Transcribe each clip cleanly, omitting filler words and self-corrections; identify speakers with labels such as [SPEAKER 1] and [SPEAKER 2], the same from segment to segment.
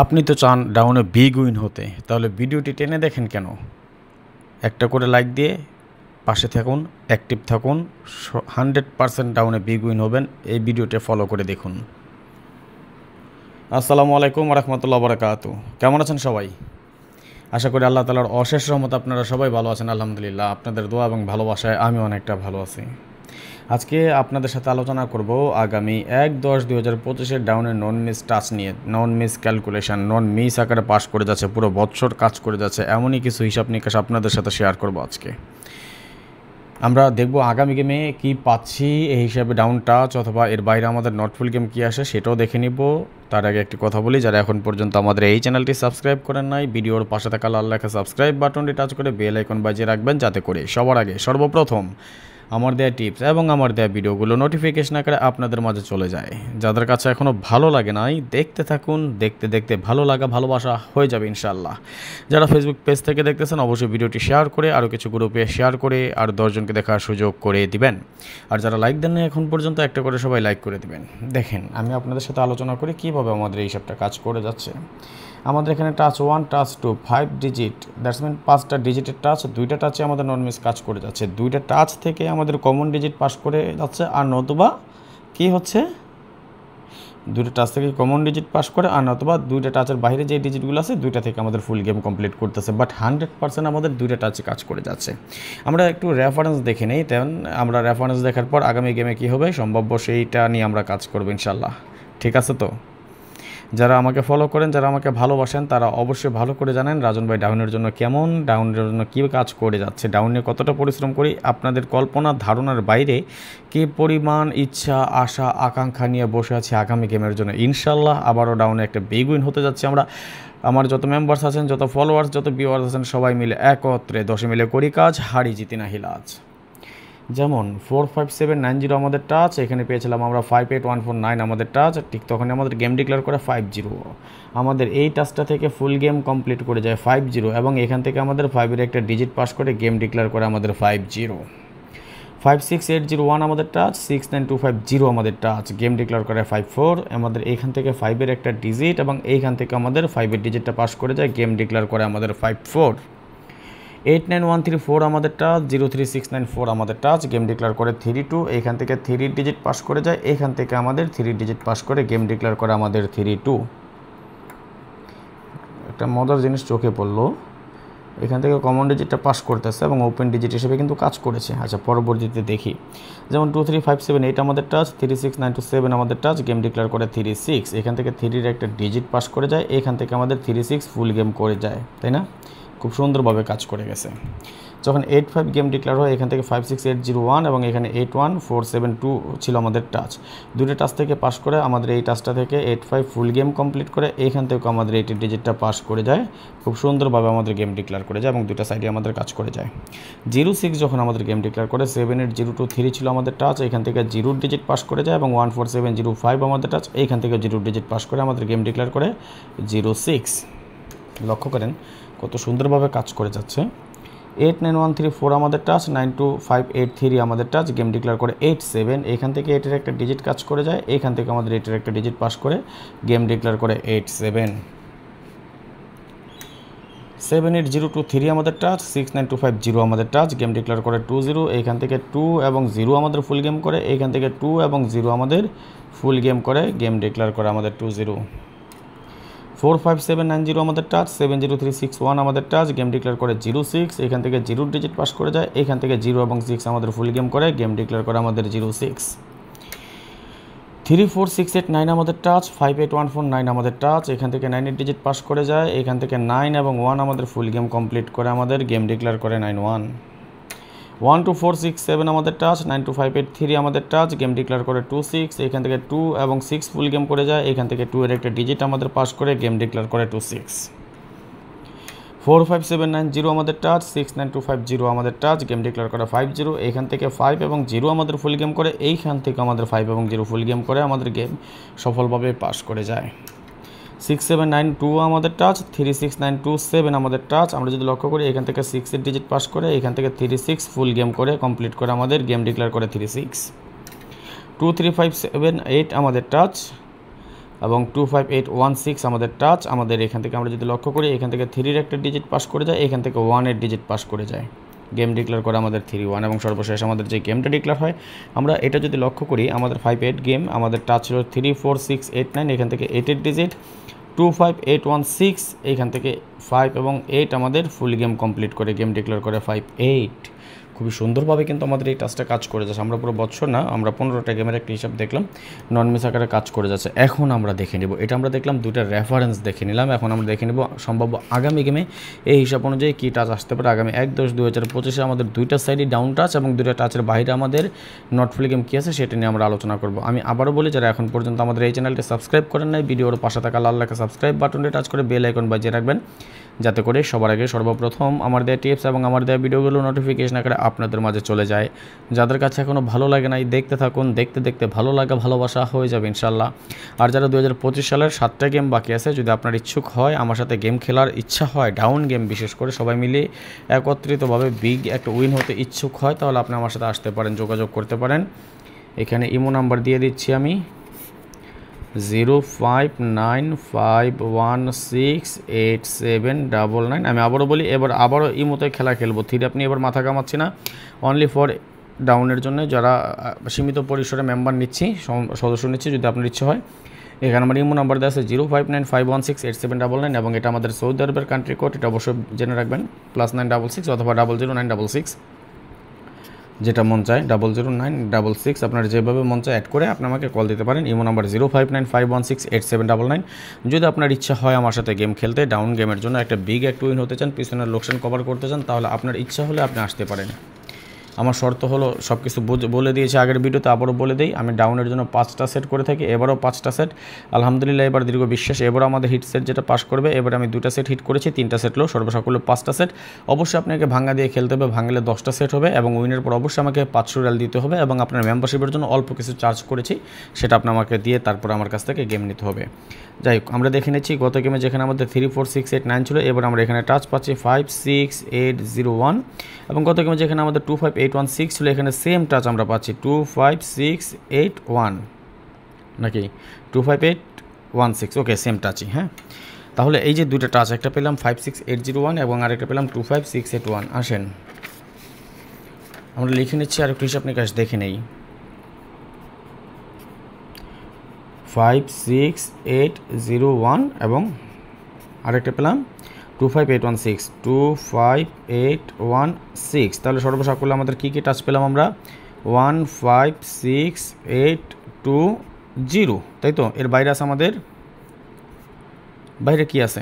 [SPEAKER 1] আপনি তো চান ডাউনে বিগ উইন হতে, তাহলে ভিডিওটি টেনে দেখেন কেন? একটা করে লাইক দিয়ে পাশে থাকুন, অ্যাক্টিভ থাকুন। 100% ডাউনে বিগ উইন হবেন। এই ভিডিওটি ফলো করে দেখুন। আসসালামু আলাইকুম রহমতুল্লাহ বারাকাতু। কেমন আছেন সবাই? আশা করি আল্লাহ তাআলার অশেষ রহমত আপনারা সবাই ভালো আছেন। আলহামদুলিল্লাহ, আপনাদের দোয়া এবং ভালোবাসায় আমি অনেকটা ভালো আছি। আজকে আপনাদের সাথে আলোচনা করব আগামী 1/10/2025 ডাউনের নন মিস টাচ নিয়ে। নন মিস ক্যালকুলেশন, নন মিস আকারে পাস করে যাচ্ছে, পুরো বছর কাজ করে যাচ্ছে, এমনই কিছু হিসাব নিকাশ আপনাদের সাথে শেয়ার করব আজকে। আমরা দেখব আগামী গেমে কি পাচ্ছি, এই হিসাবে ডাউন টাচ অথবা এর বাইরে আমাদের নট ফুল গেম কী আসে সেটাও দেখে নিব। তার আগে একটি কথা বলি, যারা এখন পর্যন্ত আমাদের এই চ্যানেলটি সাবস্ক্রাইব করেন নাই, ভিডিওর পাশে থাকা লাল লেখা সাবস্ক্রাইব বাটনটি টাচ করে বেল আইকন বাজিয়ে রাখবেন, যাতে করে সবার আগে সর্বপ্রথম আমার দেয়া টিপস এবং আমার দেয়া ভিডিওগুলো নোটিফিকেশন আকারে আপনাদের মাঝে চলে যায়। যাদের কাছে এখনও ভালো লাগে নাই, দেখতে থাকুন, দেখতে দেখতে ভালো লাগা ভালোবাসা হয়ে যাবে ইনশাআল্লাহ। যারা ফেসবুক পেজ থেকে দেখতেছেন অবশ্যই ভিডিওটি শেয়ার করে আরও কিছু গ্রুপে শেয়ার করে আর 10 জনকে দেখার সুযোগ করে দিবেন। আর যারা লাইক দেন না এখন পর্যন্ত, একটা করে সবাই লাইক করে দিবেন। দেখেন, আমি আপনাদের সাথে আলোচনা করি কীভাবে আমাদের এই হিসাবটা কাজ করে যাচ্ছে। আমাদের এখানে touch 1, touch 2, 5 digit, that's mean 5টা ডিজিটের টাচ, 2টা টাচে আমাদের নন মিস কাজ করে যাচ্ছে। 2টা টাচ থেকে আমাদের কমন ডিজিট পাস করে যাচ্ছে, আর নতুবা কি হচ্ছে, 2টা টাচ থেকে কমন ডিজিট পাস করে, আর নতুবা 2টা টাচের বাইরে যে ডিজিটগুলো আছে 2টা থেকে আমাদের ফুল গেম কমপ্লিট করতেছে। বাট 100% আমাদের 2টা টাচে কাজ করে যাচ্ছে। আমরা একটু রেফারেন্স দেখে নেই, তেমন আমরা রেফারেন্স দেখার পর আগামী গেমে কী হবে সম্ভাব্য সেইটা নিয়ে আমরা কাজ করবো ইনশাল্লাহ। ঠিক আছে তো? যারা আমাকে ফলো করেন, যারা আমাকে ভালোবাসেন, তারা অবশ্যই ভালো করে জানেন রাজন ভাই ডাউনের জন্য কেমন, ডাউনের জন্য কী কাজ করে যাচ্ছে, ডাউনে কতটা পরিশ্রম করি, আপনাদের কল্পনা ধারণার বাইরে কী পরিমাণ ইচ্ছা আশা আকাঙ্ক্ষা নিয়ে বসে আছি আগামী গেমের জন্য। ইনশাল্লাহ আবারও ডাউনে একটা বিগ উইন হতে যাচ্ছে। আমরা আমার যত মেম্বার্স আছেন, যত ফলোয়ার্স, যত ভিউয়ার্স আছেন, সবাই মিলে একত্রে 10 মিলে করি কাজ, হারি জিতি না হিলাজ। যেমন 45790 আমাদের টাচ, এখানে পেয়েছিলাম আমরা 58149 আমাদের টাচ, ঠিক তখনই আমাদের গেম ডিক্লেয়ার করে 50। আমাদের এই টাচটা থেকে ফুল গেম কমপ্লিট করে যায় 50, এবং এখান থেকে আমাদের 5-এর একটা ডিজিট পাস করে গেম ডিক্লেয়ার করে আমাদের 50। 56801 আমাদের টাচ, 69250 আমাদের টাচ, গেম ডিক্লেয়ার করে 54। আমাদের এইখান থেকে 5-এর একটা ডিজিট এবং এইখান থেকে আমাদের 5-এর ডিজিটটা পাস করে যায়, গেম ডিক্লেয়ার করে আমাদের 54। 89134 আমাদের টাচ, 03694 আমাদের টাচ, গেম ডিক্লেয়ার করে 32। এইখান থেকে 3 ডিজিট পাস করে যায়, এইখান থেকে আমাদের 3 ডিজিট পাস করে গেম ডিক্লেয়ার করে আমাদের 32। একটা মজার জিনিস চোখে পড়লো, এখান থেকে কমন ডিজিটটা পাস করতেছে এবং ওপেন ডিজিট হিসেবে কিন্তু কাজ করেছে। আচ্ছা, পরবর্তীতে দেখি, যেমন 23578 আমাদের টাচ, 36927 আমাদের টাচ, গেম ডিক্লেয়ার করে 36। এখান থেকে 3-এর একটা ডিজিট পাস করে যায়, এখান থেকে আমাদের 36 ফুল গেম করে যায়, তাই না? খুব সুন্দরভাবে কাজ করে গেছে। যখন 85 গেম ডিক্লেয়ার হয়, এখান থেকে 56801 এবং এখানে 81472 ছিল আমাদের টাচ। 2টা টাচ থেকে পাস করে আমাদের এই টাচটা থেকে 85 ফুল গেম কমপ্লিট করে, এইখান থেকেও আমাদের 80 ডিজিটটা পাস করে যায়, খুব সুন্দরভাবে আমাদের গেম ডিক্লেয়ার করে যায় এবং 2টা সাইডে আমাদের কাজ করে যায়। 06 যখন আমাদের গেম ডিক্লেয়ার করে, 78023 ছিল আমাদের টাচ, এখান থেকে 0 ডিজিট পাস করে যায় এবং 14705 আমাদের টাচ, এইখান থেকে 0 ডিজিট পাস করে আমাদের গেম ডিক্লেয়ার করে 06। লক্ষ্য করেন কত সুন্দরভাবে কাজ করে যাচ্ছে। 89134 আমাদের টাচ, 92583 আমাদের টাচ, গেম ডিক্লেয়ার করে 87। এখান থেকে 8-এর একটা ডিজিট কাজ করে যায়, এইখান থেকে আমাদের 8-এর একটা ডিজিট পাস করে গেম ডিক্লেয়ার করে 87। 78023 আমাদের টাচ, 69250 আমাদের টাচ, গেম ডিক্লেয়ার করে 20। এইখান থেকে 2 এবং 0 আমাদের ফুল গেম করে, এইখান থেকে 2 এবং 0 আমাদের ফুল গেম করে, গেম ডিক্লেয়ার করে আমাদের 20। 45790 আমাদের টাচ, 70361 আমাদের টাচ, গেম ডিক্লেয়ার করে 06। এখান থেকে 0 ডিজিট পাস করে যায়, এখান থেকে 0 এবং 6 আমাদের ফুল গেম করে, গেম ডিক্লেয়ার করে আমাদের 06। 34689 আমাদের টাচ, 58149 আমাদের টাচ, এখান থেকে 9-এর ডিজিট পাস করে যায়, এখান থেকে 9 এবং 1 আমাদের ফুল গেম কমপ্লিট করে আমাদের গেম ডিক্লেয়ার করে 91। 12467 আমাদের টাচ, 92583 আমাদের টাচ, গেম ডিক্লেয়ার করে 26। এখান থেকে 2 এবং 6 ফুল গেম করে যায়, এখান থেকে 2-এর একটা ডিজিট আমাদের পাস করে গেম ডিক্লেয়ার করে 26। 45790 আমাদের টাচ, 69250 আমাদের টাচ, গেম ডিক্লেয়ার করে 50। এখান থেকে 5 এবং 0 আমাদের ফুল গেম করে, এইখান থেকে আমাদের 5 এবং 0 ফুল গেম করে আমাদের গেম সফলভাবে পাস করে যায়। 6792 আমাদের টাচ, 36927 আমাদের টাচ। আমরা যদি লক্ষ্য করি, এখান থেকে 6-এর ডিজিট পাস করে, এখান থেকে 36 ফুল গেম করে কমপ্লিট করে আমাদের গেম ডিক্লেয়ার করে 36। 23578 আমাদের টাচ, এবং 25816 আমাদের টাচ। আমাদের এখান থেকে আমরা যদি লক্ষ্য করি, এখান থেকে 3-র একটা ডিজিট পাস করে যায়, এখান থেকে 1-এর ডিজিট পাস করে যায়, গেম ডিক্লেয়ার করে আমাদের 3-1। এবং সর্বশেষ আমাদের যে গেমটা ডিক্লেয়ার হয়, আমরা এটা যদি লক্ষ্য করি, আমাদের 5-8 গেম, আমাদের টাচ ছিল 3, 4, 6, 8, 9, এখান থেকে 8-এর ডিজিট 25816, এইখান থেকে 5 এবং 8 আমাদের ফুল গেম কমপ্লিট করে, গেম ডিক্লেয়ার করে 5-8। খুবই সুন্দরভাবে কিন্তু আমাদের এই টাচটা কাজ করে যাচ্ছে। আমরা পুরো বছর না, আমরা 15টা গেমের একটা হিসাব দেখলাম, নন মিস আকারে কাজ করে যাচ্ছে। এখন আমরা দেখে নেব, এটা আমরা দেখলাম দুইটা রেফারেন্স দেখে নিলাম, এখন আমরা দেখে নেব সম্ভাব্য আগামী গেমে এই হিসাব অনুযায়ী কী টাচ আসতে পারে। আগামী 1/10/2025 আমাদের দুইটা সাইডই ডাউন টাচ এবং দুইটা টাচের বাইরে আমাদের নট ফুল গেম কী আছে সেটা নিয়ে আমরা আলোচনা করব। আমি আবারও বলি, যারা এখন পর্যন্ত আমাদের এই চ্যানেলটি সাবস্ক্রাইব করেন নাই, ভিডিওর পাশে থাকা লাল লেখা সাবস্ক্রাইব বাটনটি টাচ করে বেল আইকন বাজিয়ে রাখবেন, যাতে করে সবার আগে সর্বপ্রথম আমার দেওয়া টিপস এবং আমার দেওয়া ভিডিওগুলো নোটিফিকেশন আকারে আপনাদের মাঝে চলে যায়। যাদের কাছে এখনও ভালো লাগে নাই, দেখতে থাকুন, দেখতে দেখতে ভালো লাগা ভালোবাসা হয়ে যাবে ইনশাল্লাহ। আর যারা 2025 সালের 7টা গেম বাকি আছে, যদি আপনার ইচ্ছুক হয়, আমার সাথে গেম খেলার ইচ্ছা হয়, ডাউন গেম বিশেষ করে সবাই মিলে একত্রিতভাবে বিগ একটা উইন হতে ইচ্ছুক হয়, তাহলে আপনি আমার সাথে আসতে পারেন, যোগাযোগ করতে পারেন। এখানে ইমো নাম্বার দিয়ে দিচ্ছি আমি 0595168799। আমি আবারও বলি, আবারও ইমোতে খেলা খেলবো। 3 আপনি এবার মাথা কামাচ্ছি না, অনলি ফর ডাউনের জন্য যারা সীমিত পরিসরে মেম্বার নিচ্ছি, সদস্য নিচ্ছি, যদি আপনার ইচ্ছে হয়। এখানে আমার ইমো নাম্বার দেওয়া আছে 0595168799 এবং এটা আমাদের সৌদি আরবের কান্ট্রি কোড, এটা অবশ্যই জেনে রাখবেন, +966 অথবা 00966, যেটা মন চায় 00966, আপনার যেভাবে মন চায় অ্যাড করে আপনি আমাকে কল দিতে পারেন। Imo number 0595168799। যদি আপনার ইচ্ছা হয় আমার সাথে গেম খেলতে, ডাউন গেমের জন্য একটা বিগ একটা উইন হতে চান, পিছনের লোকসান কভার করতে চান, তাহলে আপনার ইচ্ছা হলে আপনি আসতে পারেন। আমার শর্ত হলো, সব কিছু বলে দিয়েছি আগের ভিডিওতে, আবারও বলে দিই, আমি ডাউনের জন্য 5টা সেট করে থাকি, এবারও 5টা সেট আলহামদুলিল্লাহ। এবার দীর্ঘ বিশ্বাস, এবারও আমাদের হিট সেট যেটা পাস করবে। এবার আমি 2টা সেট হিট করেছি, 3টা সেট লো, সর্বসাকুল্য 5টা সেট। অবশ্যই আপনাকে ভাঙা দিয়ে খেলতে হবে, ভাঙলে 10টা সেট হবে এবং উইনের পর অবশ্যই আমাকে 500 রিয়াল দিতে হবে এবং আপনার মেম্বারশিপের জন্য অল্প কিছু চার্জ করেছি, সেটা আপনি আমাকে দিয়ে তারপর আমার কাছ থেকে গেম নিতে হবে। যাই হোক, আমরা দেখে নিচ্ছি গত গেমে যেখানে আমাদের 3, 4, 6, 8, 9 ছিল, এবার আমরা এখানে টাচ পাচ্ছি 56801 এবং গত গেমে যেখানে আমাদের 25816 ছিল, এখানে সেম টাচ আমরা পাচ্ছি 25681, নাকি 25816, ওকে সেম টাচই। হ্যাঁ, তাহলে এই যে দুটো টাচ, একটা পেলাম 56801 এবং আরেকটা পেলাম 25681। আসেন আমরা লিখে নিচ্ছি, আর একটু হিসাব নিকাশ দেখে নেই। 56801 এবং আরেকটা পেলাম 25816, তাহলে সর্বসাকুল্য আমাদের কী কী টাচ পেলাম আমরা? 15682, তাই তো? এর বাইরে আছে আমাদের, বাইরে কি আছে?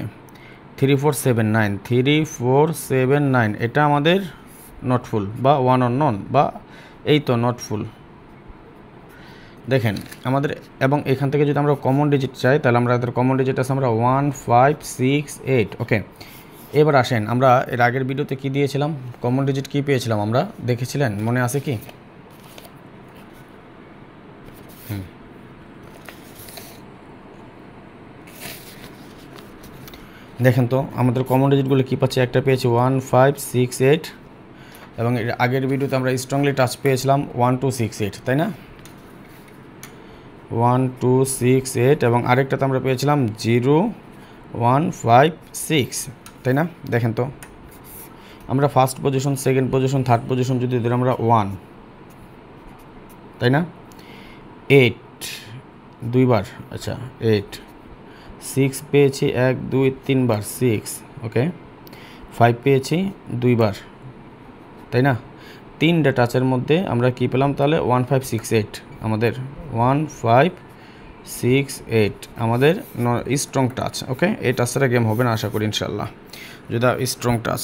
[SPEAKER 1] 3479, এটা আমাদের নট ফুল বা ওয়ান অন নন, বা এই তো নট ফুল। দেখেন আমাদের, এবং এখান থেকে যদি আমরা কমন ডিজিট চাই, তাহলে আমাদের কমন ডিজিট আছে আমরা 1568। ওকে, এবার আসেন, আমরা এর আগের ভিডিওতে কি দিয়েছিলাম, কমন ডিজিট কি পেয়েছিলাম আমরা, দেখেছিলেন? মনে আছে কি? দেখেন তো আমাদের কমন ডিজিটগুলো কী পাচ্ছি, একটা পেয়েছি 1568 এবং এর আগের ভিডিওতে আমরা স্ট্রংলি টাচ পেয়েছিলাম 1268, তাই না? 1268 এবং আরেকটাতে আমরা পেয়েছিলাম 0156, তাই না? দেখেন তো, আমরা first position, second position, third position যদি ধরে আমরা 1, তাই না? 8 দুইবার, আচ্ছা 8, 6 পেয়েছি 1 2 3 বার 6, ওকে 5 পেয়েছি 2 বার, তাই না? 3টা টাচের মধ্যে আমরা কি পেলাম তাহলে? 1568, আমাদের 1568 আমাদের স্ট্রং টাচ। ওকে, এই টাচটা গেম হবে না আশা করি ইনশাল্লাহ, যদি স্ট্রং টাচ।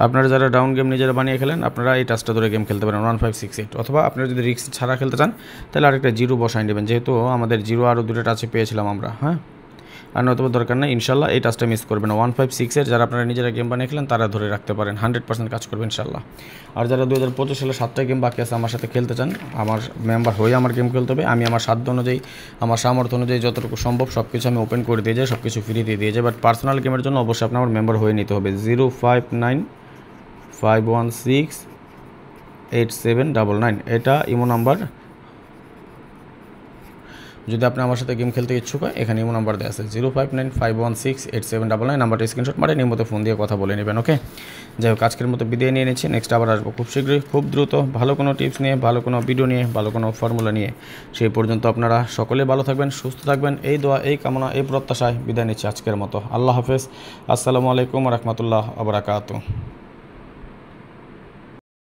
[SPEAKER 1] আপনারা যারা ডাউন গেম নিজেরা বানিয়ে খেলেন, আপনারা এই টাচটা ধরে গেম খেলতে পারেন 1568, অথবা আপনারা যদি রিস্ক ছাড়া খেলতে চান তাহলে আরেকটা 0 বসাই নেবেন, যেহেতু আমাদের 0 আরও 2টা টাচে পেয়েছিলাম আমরা। হ্যাঁ, আর নয়তো দরকার নেই ইনশাল্লাহ, এই টাচটা মিস করবেন না। 156 যারা আপনারা নিজেরা গেম বানিয়ে খেলেন তারা ধরে রাখতে পারেন, 100% কাজ করবে ইনশাল্লাহ। আর যারা 2025 সালে 7টা গেম বাকি আছে আমার সাথে খেলতে চান, আমার মেম্বার হয়ে আমার গেম খেলতে হবে, আমি আমার সাধ্য অনুযায়ী, আমার সামর্থ্য অনুযায়ী যতটুকু সম্ভব সব কিছু আমি ওপেন করে দিয়ে যাই, সব কিছু ফ্রি দিয়ে দিয়ে যাই। বাট পার্সোনাল গেমের জন্য অবশ্যই আপনার মেম্বার হয়ে নিতে হবে। 059516 8799 এটা ইমো নাম্বার। যদি আপনি আমার সাথে গেম খেলতে ইচ্ছুক হয় এখানে ইমো নাম্বার দেওয়া আছে 0595168799 নাম্বারটা স্ক্রিনশট মারে নিয়মিত ফোন দিয়ে কথা বলে নেবেন। ওকে, যাই হোক আজকের মতো বিদায় নিয়ে নিচ্ছি। নেক্সট আবার আসবো খুব শীঘ্রই, খুব দ্রুত, ভালো কোনো টিপস নিয়ে, ভালো কোনো ভিডিও নিয়ে, ভালো কোনো ফর্মুলা নিয়ে। সেই পর্যন্ত আপনারা সকলে ভালো থাকবেন, সুস্থ থাকবেন, এই দোয়া, এই কামনা, এই প্রত্যাশায় বিদায় নিচ্ছি আজকের মতো। আল্লাহ হাফেজ। আসসালামু আলাইকুম রহমতুল্লাহ ওয়া বারাকাতুহু।